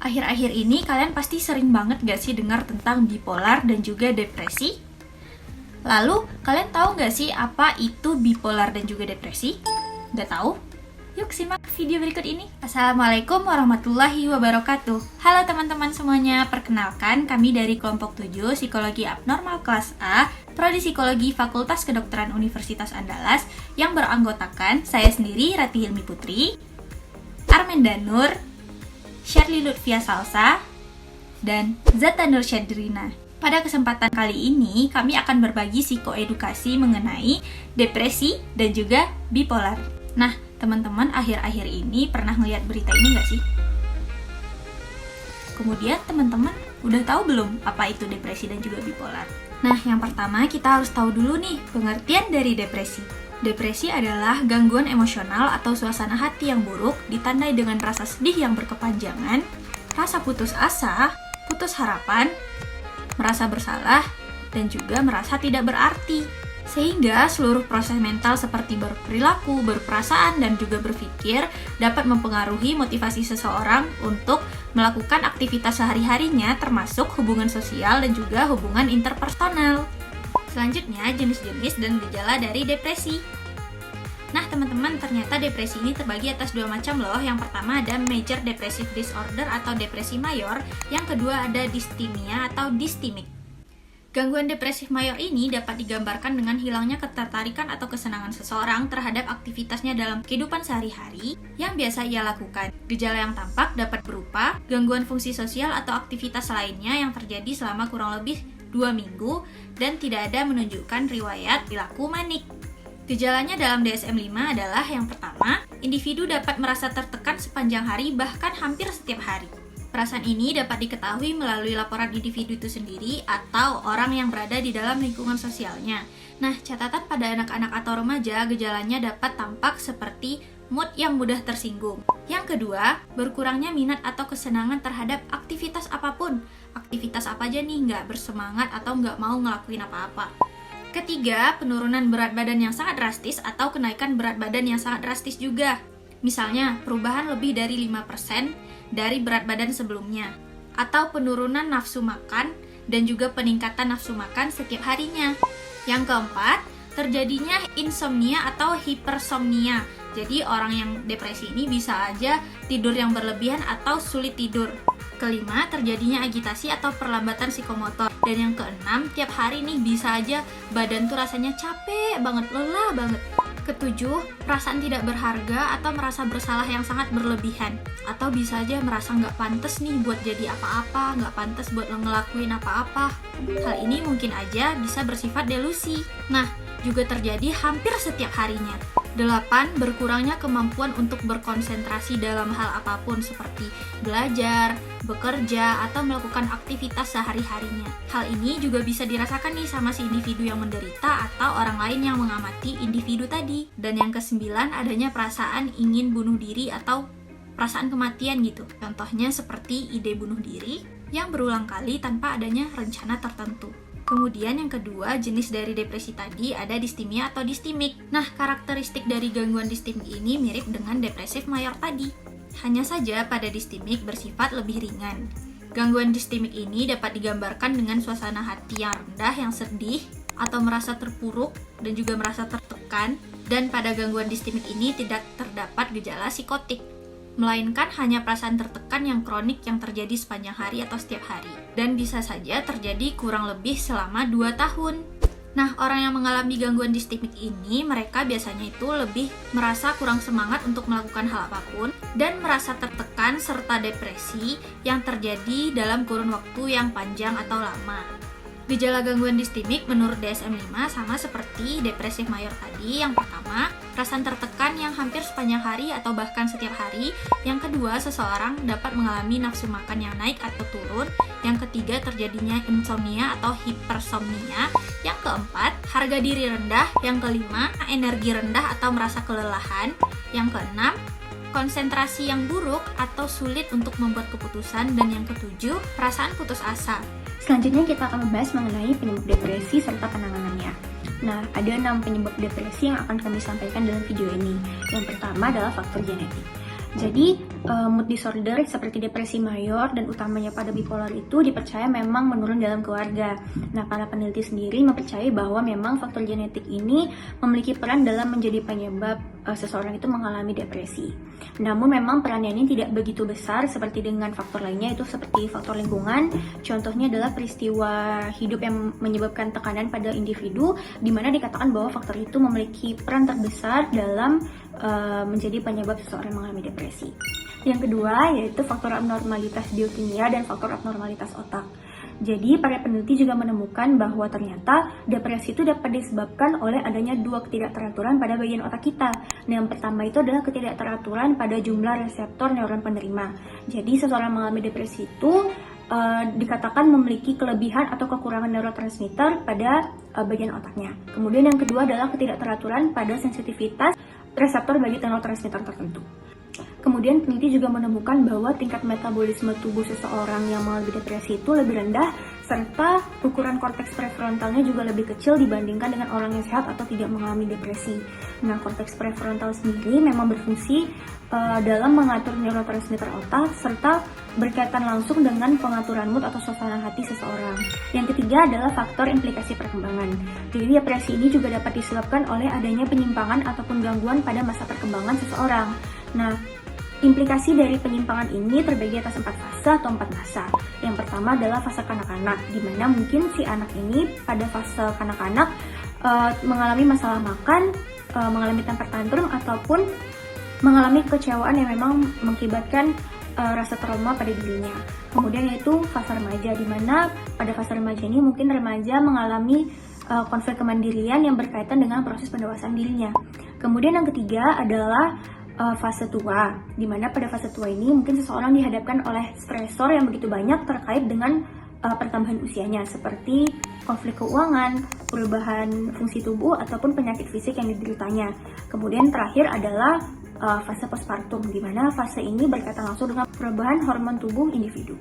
Akhir-akhir ini kalian pasti sering banget gak sih dengar tentang bipolar dan juga depresi? Lalu, kalian tahu gak sih apa itu bipolar dan juga depresi? Gak tahu? Yuk simak video berikut ini. Assalamualaikum warahmatullahi wabarakatuh. Halo teman-teman semuanya, perkenalkan kami dari kelompok 7 Psikologi Abnormal kelas A, Prodi Psikologi Fakultas Kedokteran Universitas Andalas yang beranggotakan saya sendiri Rati Hilmi Putri, Armenda Nur, Shirley Lutfia Salsa, dan Zata Nur Syadrina. Pada kesempatan kali ini, kami akan berbagi psikoedukasi mengenai depresi dan juga bipolar. Nah, teman-teman akhir-akhir ini pernah ngeliat berita ini nggak sih? Kemudian teman-teman udah tahu belum apa itu depresi dan juga bipolar? Nah, yang pertama kita harus tahu dulu nih pengertian dari depresi. Depresi adalah gangguan emosional atau suasana hati yang buruk ditandai dengan rasa sedih yang berkepanjangan, rasa putus asa, putus harapan, merasa bersalah, dan juga merasa tidak berarti. Sehingga seluruh proses mental seperti berperilaku, berperasaan, dan juga berpikir dapat mempengaruhi motivasi seseorang untuk melakukan aktivitas sehari-harinya termasuk hubungan sosial dan juga hubungan interpersonal. Selanjutnya, jenis-jenis dan gejala dari depresi. Nah, teman-teman, ternyata depresi ini terbagi atas dua macam loh. Yang pertama ada major depressive disorder atau depresi mayor. Yang kedua ada dysthymia atau dysthymic. Gangguan depresif mayor ini dapat digambarkan dengan hilangnya ketertarikan atau kesenangan seseorang terhadap aktivitasnya dalam kehidupan sehari-hari yang biasa ia lakukan. Gejala yang tampak dapat berupa gangguan fungsi sosial atau aktivitas lainnya yang terjadi selama kurang lebih 2 minggu dan tidak ada menunjukkan riwayat perilaku manik. Gejalanya dalam DSM-5 adalah yang pertama, individu dapat merasa tertekan sepanjang hari bahkan hampir setiap hari. Perasaan ini dapat diketahui melalui laporan individu itu sendiri atau orang yang berada di dalam lingkungan sosialnya. Nah, catatan pada anak-anak atau remaja, gejalanya dapat tampak seperti mood yang mudah tersinggung. Yang kedua, berkurangnya minat atau kesenangan terhadap aktivitas apapun. Aktivitas apa aja nih, nggak bersemangat atau nggak mau ngelakuin apa-apa. Ketiga, penurunan berat badan yang sangat drastis atau kenaikan berat badan yang sangat drastis juga. Misalnya, perubahan lebih dari 5% dari berat badan sebelumnya. Atau penurunan nafsu makan dan juga peningkatan nafsu makan setiap harinya. Yang keempat, terjadinya insomnia atau hipersomnia. Jadi orang yang depresi ini bisa aja tidur yang berlebihan atau sulit tidur. Kelima, terjadinya agitasi atau perlambatan psikomotor. Dan yang keenam, tiap hari nih bisa aja badan tuh rasanya capek banget, lelah banget. Ketujuh, perasaan tidak berharga atau merasa bersalah yang sangat berlebihan. Atau bisa aja merasa nggak pantas nih buat jadi apa-apa, nggak pantas buat ngelakuin apa-apa. Hal ini mungkin aja bisa bersifat delusi. Nah, juga terjadi hampir setiap harinya. 8. Berkurangnya kemampuan untuk berkonsentrasi dalam hal apapun seperti belajar, bekerja, atau melakukan aktivitas sehari-harinya. Hal ini juga bisa dirasakan nih sama si individu yang menderita atau orang lain yang mengamati individu tadi. Dan yang ke-9, adanya perasaan ingin bunuh diri atau perasaan kematian gitu. Contohnya seperti ide bunuh diri yang berulang kali tanpa adanya rencana tertentu. Kemudian yang kedua, jenis dari depresi tadi ada dysthymia atau dysthymic. Nah, karakteristik dari gangguan dysthymic ini mirip dengan depresif mayor tadi. Hanya saja pada dysthymic bersifat lebih ringan. Gangguan dysthymic ini dapat digambarkan dengan suasana hati yang rendah, yang sedih, atau merasa terpuruk, dan juga merasa tertekan. Dan pada gangguan dysthymic ini tidak terdapat gejala psikotik, melainkan hanya perasaan tertekan yang kronik yang terjadi sepanjang hari atau setiap hari. Dan bisa saja terjadi kurang lebih selama 2 tahun. Nah, orang yang mengalami gangguan dysthymic ini, mereka biasanya itu lebih merasa kurang semangat untuk melakukan hal apapun dan merasa tertekan serta depresi yang terjadi dalam kurun waktu yang panjang atau lama. Gejala gangguan dysthymic menurut DSM-5 sama seperti depresif mayor tadi. Yang pertama, perasaan tertekan yang hampir sepanjang hari atau bahkan setiap hari. Yang kedua, seseorang dapat mengalami nafsu makan yang naik atau turun. Yang ketiga, terjadinya insomnia atau hipersomnia. Yang keempat, harga diri rendah. Yang kelima, energi rendah atau merasa kelelahan. Yang keenam, konsentrasi yang buruk atau sulit untuk membuat keputusan. Dan yang ketujuh, perasaan putus asa. Selanjutnya kita akan membahas mengenai penyebab depresi serta penanganannya. Nah, ada 6 penyebab depresi yang akan kami sampaikan dalam video ini. Yang pertama adalah faktor genetik. Jadi, mood disorder seperti depresi mayor dan utamanya pada bipolar itu dipercaya memang menurun dalam keluarga. Nah, para peneliti sendiri mempercayai bahwa memang faktor genetik ini memiliki peran dalam menjadi penyebab seseorang itu mengalami depresi. Namun memang perannya ini tidak begitu besar seperti dengan faktor lainnya, itu seperti faktor lingkungan. Contohnya adalah peristiwa hidup yang menyebabkan tekanan pada individu, di mana dikatakan bahwa faktor itu memiliki peran terbesar dalam menjadi penyebab seseorang mengalami depresi. Yang kedua yaitu faktor abnormalitas biokimia dan faktor abnormalitas otak. Jadi, para peneliti juga menemukan bahwa ternyata depresi itu dapat disebabkan oleh adanya dua ketidakteraturan pada bagian otak kita. Nah, yang pertama itu adalah ketidakteraturan pada jumlah reseptor neuron penerima. Jadi, seseorang mengalami depresi itu dikatakan memiliki kelebihan atau kekurangan neurotransmitter pada bagian otaknya. Kemudian yang kedua adalah ketidakteraturan pada sensitivitas reseptor bagi neurotransmitter tertentu. Kemudian peneliti juga menemukan bahwa tingkat metabolisme tubuh seseorang yang mengalami depresi itu lebih rendah, serta ukuran korteks prefrontalnya juga lebih kecil dibandingkan dengan orang yang sehat atau tidak mengalami depresi. Nah, korteks prefrontal sendiri memang berfungsi dalam mengatur neurotransmitter otak, serta berkaitan langsung dengan pengaturan mood atau suasana hati seseorang. Yang ketiga adalah faktor implikasi perkembangan. Jadi depresi ini juga dapat disebabkan oleh adanya penyimpangan ataupun gangguan pada masa perkembangan seseorang. Nah, implikasi dari penyimpangan ini terbagi atas 4 fase atau 4 masa. Yang pertama adalah fase kanak-kanak, di mana mungkin si anak ini pada fase kanak-kanak mengalami masalah makan, mengalami temper tantrum, ataupun mengalami kekecewaan yang memang mengakibatkan rasa trauma pada dirinya. Kemudian yaitu fase remaja, di mana pada fase remaja ini mungkin remaja mengalami konflik kemandirian yang berkaitan dengan proses pendewasaan dirinya. Kemudian yang ketiga adalah fase tua, di mana pada fase tua ini mungkin seseorang dihadapkan oleh stresor yang begitu banyak terkait dengan pertambahan usianya, seperti konflik keuangan, perubahan fungsi tubuh, ataupun penyakit fisik yang dideritanya. Kemudian terakhir adalah fase postpartum, di mana fase ini berkaitan langsung dengan perubahan hormon tubuh individu.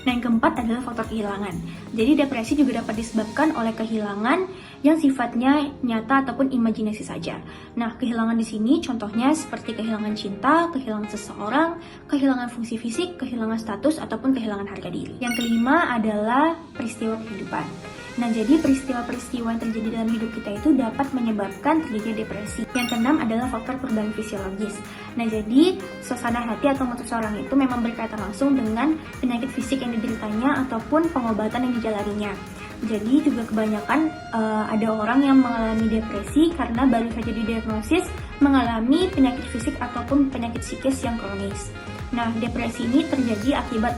Nah, yang keempat adalah faktor kehilangan. Jadi depresi juga dapat disebabkan oleh kehilangan yang sifatnya nyata ataupun imajinasi saja. Nah, kehilangan di sini contohnya seperti kehilangan cinta, kehilangan seseorang, kehilangan fungsi fisik, kehilangan status, ataupun kehilangan harga diri. Yang kelima adalah peristiwa kehidupan. Nah, jadi peristiwa-peristiwa yang terjadi dalam hidup kita itu dapat menyebabkan terjadinya depresi. Yang keenam adalah faktor perubahan fisiologis. Nah, jadi suasana hati atau mood seseorang itu memang berkaitan langsung dengan penyakit fisik yang dideritanya ataupun pengobatan yang dijalaninya. Jadi juga kebanyakan ada orang yang mengalami depresi karena baru saja didiagnosis mengalami penyakit fisik ataupun penyakit psikis yang kronis. Nah, depresi ini terjadi akibat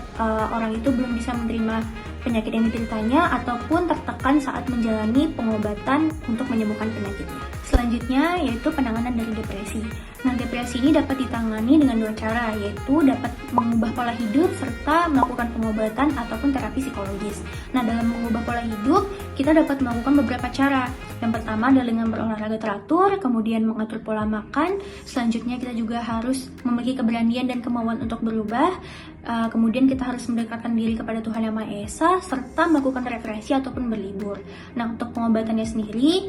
orang itu belum bisa menerima penyakit yang dideritanya ataupun tertekan saat menjalani pengobatan untuk menyembuhkan penyakitnya. Selanjutnya yaitu penanganan dari depresi. Nah, depresi ini dapat ditangani dengan 2 cara, yaitu dapat mengubah pola hidup serta melakukan pengobatan ataupun terapi psikologis. Nah, dalam mengubah pola hidup, kita dapat melakukan beberapa cara. Yang pertama adalah dengan berolahraga teratur, kemudian mengatur pola makan. Selanjutnya kita juga harus memiliki keberanian dan kemauan untuk berubah. Kemudian kita harus mendekatkan diri kepada Tuhan Yang Maha Esa, serta melakukan refleksi ataupun berlibur. Nah, untuk pengobatannya sendiri,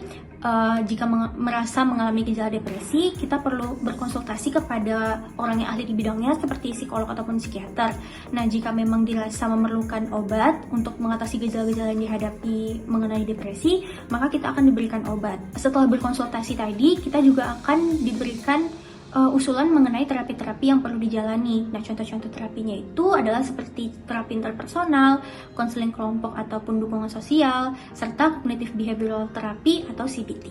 jika merasa mengalami gejala depresi, kita perlu berkonsultasi kepada orang yang ahli di bidangnya seperti psikolog ataupun psikiater. Nah, jika memang dirasa memerlukan obat untuk mengatasi gejala-gejala yang dihadapi mengenai depresi, maka kita akan diberikan obat. Setelah berkonsultasi tadi, kita juga akan diberikan usulan mengenai terapi-terapi yang perlu dijalani. Nah, contoh-contoh terapinya itu adalah seperti terapi interpersonal, konseling kelompok ataupun dukungan sosial, serta cognitive behavioral therapy atau CBT.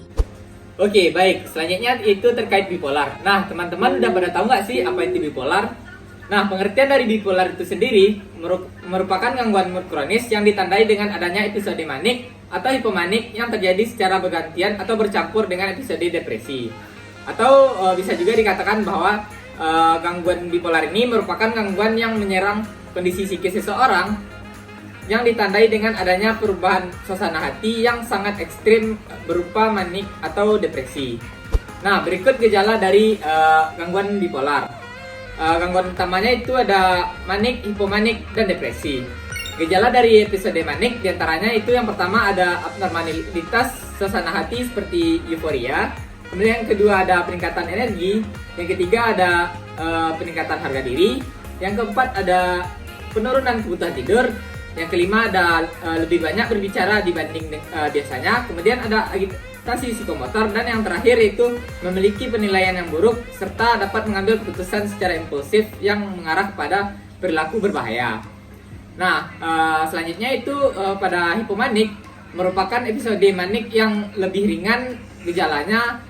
Oke, baik. Selanjutnya itu terkait bipolar. Nah, teman-teman udah pada tahu nggak sih apa itu bipolar? Nah, pengertian dari bipolar itu sendiri merupakan gangguan mood kronis yang ditandai dengan adanya episode manik atau hipomanik yang terjadi secara bergantian atau bercampur dengan episode depresi. Atau bisa juga dikatakan bahwa gangguan bipolar ini merupakan gangguan yang menyerang kondisi psikis seseorang yang ditandai dengan adanya perubahan suasana hati yang sangat ekstrim berupa manik atau depresi. Nah, berikut gejala dari gangguan bipolar. Gangguan utamanya itu ada manik, hipomanik, dan depresi. Gejala dari episode manik diantaranya itu yang pertama ada abnormalitas suasana hati seperti euforia. Kemudian yang kedua ada peningkatan energi, yang ketiga ada peningkatan harga diri. Yang keempat ada penurunan kebutuhan tidur. Yang kelima ada lebih banyak berbicara dibanding biasanya. Kemudian ada agitasi psikomotor, dan yang terakhir itu memiliki penilaian yang buruk serta dapat mengambil keputusan secara impulsif yang mengarah kepada perilaku berbahaya. Nah, selanjutnya itu pada hipomanik merupakan episode manik yang lebih ringan gejalanya,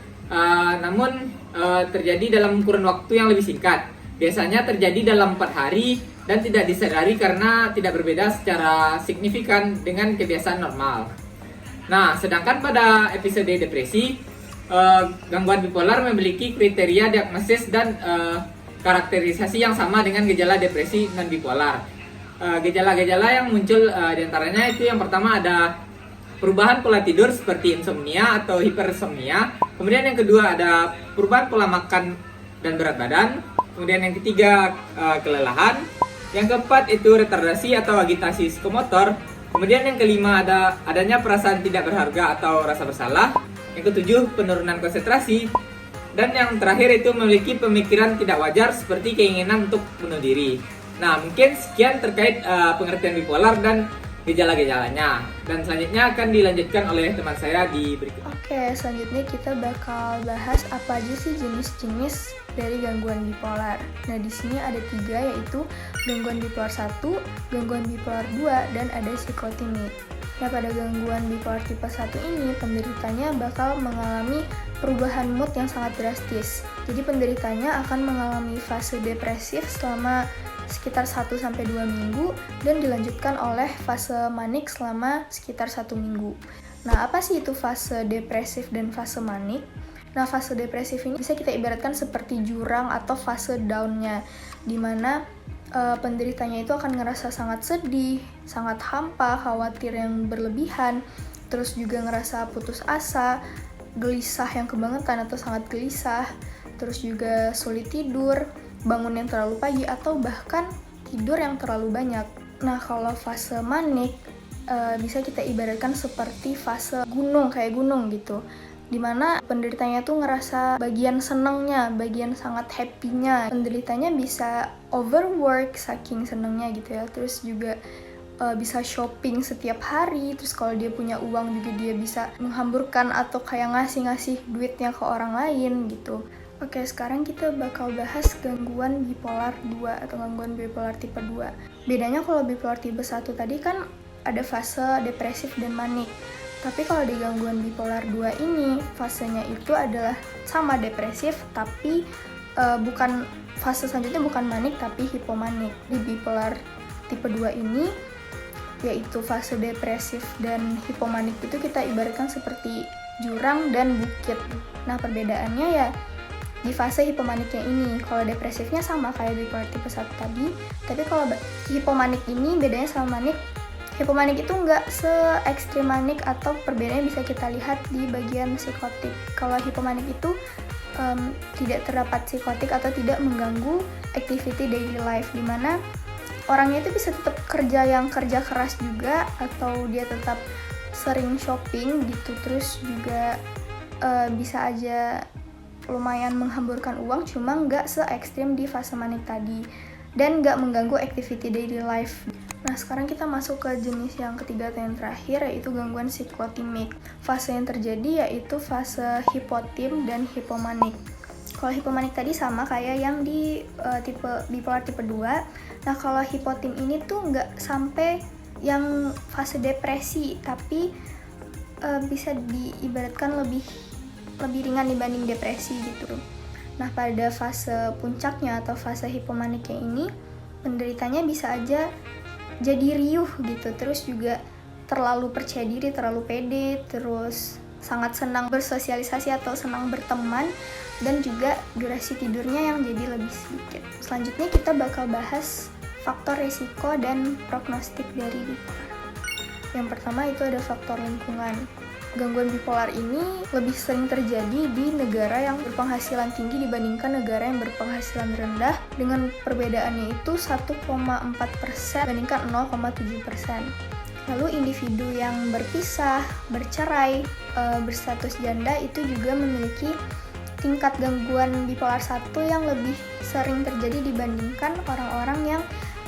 namun terjadi dalam kurun waktu yang lebih singkat. Biasanya terjadi dalam 4 hari dan tidak disadari karena tidak berbeda secara signifikan dengan kebiasaan normal. Nah, sedangkan pada episode depresi, gangguan bipolar memiliki kriteria diagnosis dan karakterisasi yang sama dengan gejala depresi non bipolar. Gejala-gejala yang muncul diantaranya itu yang pertama ada perubahan pola tidur seperti insomnia atau hipersomnia. Kemudian yang kedua ada perubahan pola makan dan berat badan. Kemudian yang ketiga kelelahan. Yang keempat itu retardasi atau agitasi psikomotor. Kemudian yang kelima adanya perasaan tidak berharga atau rasa bersalah. Yang ketujuh penurunan konsentrasi. Dan yang terakhir itu memiliki pemikiran tidak wajar seperti keinginan untuk bunuh diri. Nah, mungkin sekian terkait pengertian bipolar dan gejala-gejalanya. Dan selanjutnya akan dilanjutkan oleh teman saya di berikut. Oke, selanjutnya kita bakal bahas apa aja sih jenis-jenis dari gangguan bipolar. Nah, di sini ada 3, yaitu gangguan bipolar 1, gangguan bipolar 2, dan ada psikotimik. Nah, pada gangguan bipolar tipe 1 ini, penderitanya bakal mengalami perubahan mood yang sangat drastis. Jadi, penderitanya akan mengalami fase depresif selama sekitar 1-2 minggu dan dilanjutkan oleh fase manik selama sekitar 1 minggu. Nah, apa sih itu fase depresif dan fase manik? Nah, fase depresif ini bisa kita ibaratkan seperti jurang atau fase down-nya, dimana penderitanya itu akan ngerasa sangat sedih, sangat hampa, khawatir yang berlebihan, terus juga ngerasa putus asa, gelisah yang kebangetan atau sangat gelisah, terus juga sulit tidur, bangun yang terlalu pagi, atau bahkan tidur yang terlalu banyak. Nah, kalau fase manik bisa kita ibaratkan seperti fase gunung, kayak gunung gitu, dimana penderitanya tuh ngerasa bagian senengnya, bagian sangat happy-nya. Penderitanya bisa overwork saking senengnya gitu ya, terus juga bisa shopping setiap hari, terus kalau dia punya uang juga dia bisa menghamburkan atau kayak ngasih-ngasih duitnya ke orang lain gitu. Oke, sekarang kita bakal bahas gangguan bipolar 2 atau gangguan bipolar tipe 2. Bedanya kalau bipolar tipe 1 tadi kan ada fase depresif dan manik. Tapi kalau di gangguan bipolar 2 ini, fasenya itu adalah sama depresif, tapi bukan fase selanjutnya bukan manik, tapi hipomanik. Di bipolar tipe 2 ini, yaitu fase depresif dan hipomanik itu kita ibaratkan seperti jurang dan bukit. Nah, perbedaannya ya di fase hipomaniknya ini. Kalau depresifnya sama kayak bipolar tipe 1 tadi, tapi kalau hipomanik ini bedanya sama manik. Hipomanik itu nggak se-ekstrim manik, atau perbedaannya bisa kita lihat di bagian psikotik. Kalau hipomanik itu tidak terdapat psikotik atau tidak mengganggu activity daily life, dimana orangnya itu bisa tetap kerja keras juga, atau dia tetap sering shopping gitu, terus juga bisa aja lumayan menghamburkan uang, cuma nggak se-ekstrim di fase manik tadi, dan nggak mengganggu activity daily life. Nah, sekarang kita masuk ke jenis yang ketiga atau yang terakhir, yaitu gangguan psikotimik. Fase yang terjadi yaitu fase hipotim dan hipomanik. Kalau hipomanik tadi sama kayak yang di tipe bipolar tipe 2. Nah, kalau hipotim ini tuh nggak sampai yang fase depresi, tapi bisa diibaratkan lebih ringan dibanding depresi gitu. Nah, pada fase puncaknya atau fase hipomaniknya ini, penderitanya bisa aja jadi riuh gitu, terus juga terlalu percaya diri, terlalu pede, terus sangat senang bersosialisasi atau senang berteman, dan juga durasi tidurnya yang jadi lebih sedikit. Selanjutnya kita bakal bahas faktor risiko dan prognostik dari bipolar. Yang pertama itu ada faktor lingkungan. Gangguan bipolar ini lebih sering terjadi di negara yang berpenghasilan tinggi dibandingkan negara yang berpenghasilan rendah, dengan perbedaannya itu 1,4% dibandingkan 0,7%. Lalu individu yang berpisah, bercerai, berstatus janda itu juga memiliki tingkat gangguan bipolar 1 yang lebih sering terjadi dibandingkan orang-orang yang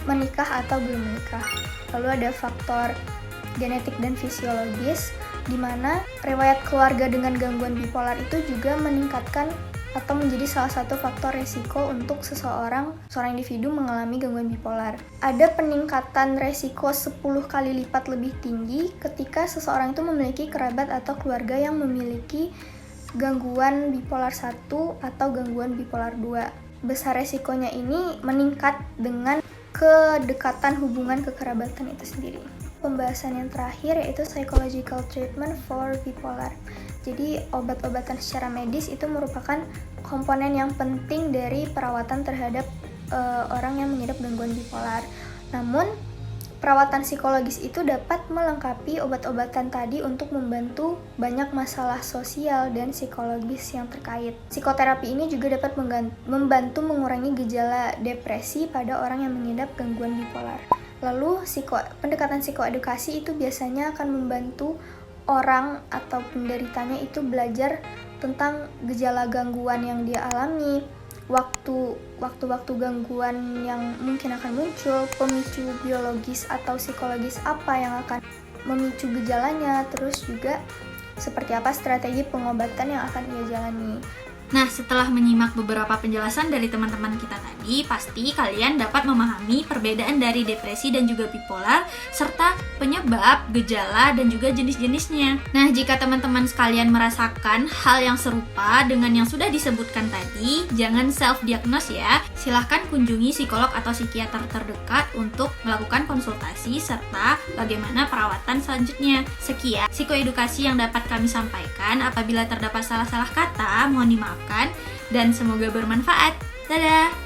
menikah atau belum menikah. Lalu ada faktor genetik dan fisiologis, di mana riwayat keluarga dengan gangguan bipolar itu juga meningkatkan atau menjadi salah satu faktor resiko untuk seorang individu mengalami gangguan bipolar. Ada peningkatan resiko 10 kali lipat lebih tinggi ketika seseorang itu memiliki kerabat atau keluarga yang memiliki gangguan bipolar 1 atau gangguan bipolar 2. Besar resikonya ini meningkat dengan kedekatan hubungan kekerabatan itu sendiri. Pembahasan yang terakhir yaitu psychological treatment for bipolar. Jadi obat-obatan secara medis itu merupakan komponen yang penting dari perawatan terhadap orang yang mengidap gangguan bipolar. Namun perawatan psikologis itu dapat melengkapi obat-obatan tadi untuk membantu banyak masalah sosial dan psikologis yang terkait. Psikoterapi ini juga dapat membantu mengurangi gejala depresi pada orang yang mengidap gangguan bipolar. Lalu pendekatan psikoedukasi itu biasanya akan membantu orang atau penderitanya itu belajar tentang gejala gangguan yang dia alami, waktu-waktu gangguan yang mungkin akan muncul, pemicu biologis atau psikologis apa yang akan memicu gejalanya, terus juga seperti apa strategi pengobatan yang akan ia jalani. Nah, setelah menyimak beberapa penjelasan dari teman-teman kita tadi, pasti kalian dapat memahami perbedaan dari depresi dan juga bipolar, serta penyebab, gejala, dan juga jenis-jenisnya. Nah, jika teman-teman sekalian merasakan hal yang serupa dengan yang sudah disebutkan tadi, jangan self-diagnose ya. Silahkan kunjungi psikolog atau psikiater terdekat untuk melakukan konsultasi, serta bagaimana perawatan selanjutnya. Sekian psikoedukasi yang dapat kami sampaikan. Apabila terdapat salah-salah kata, mohon dimaafkan dan semoga bermanfaat. Dadah!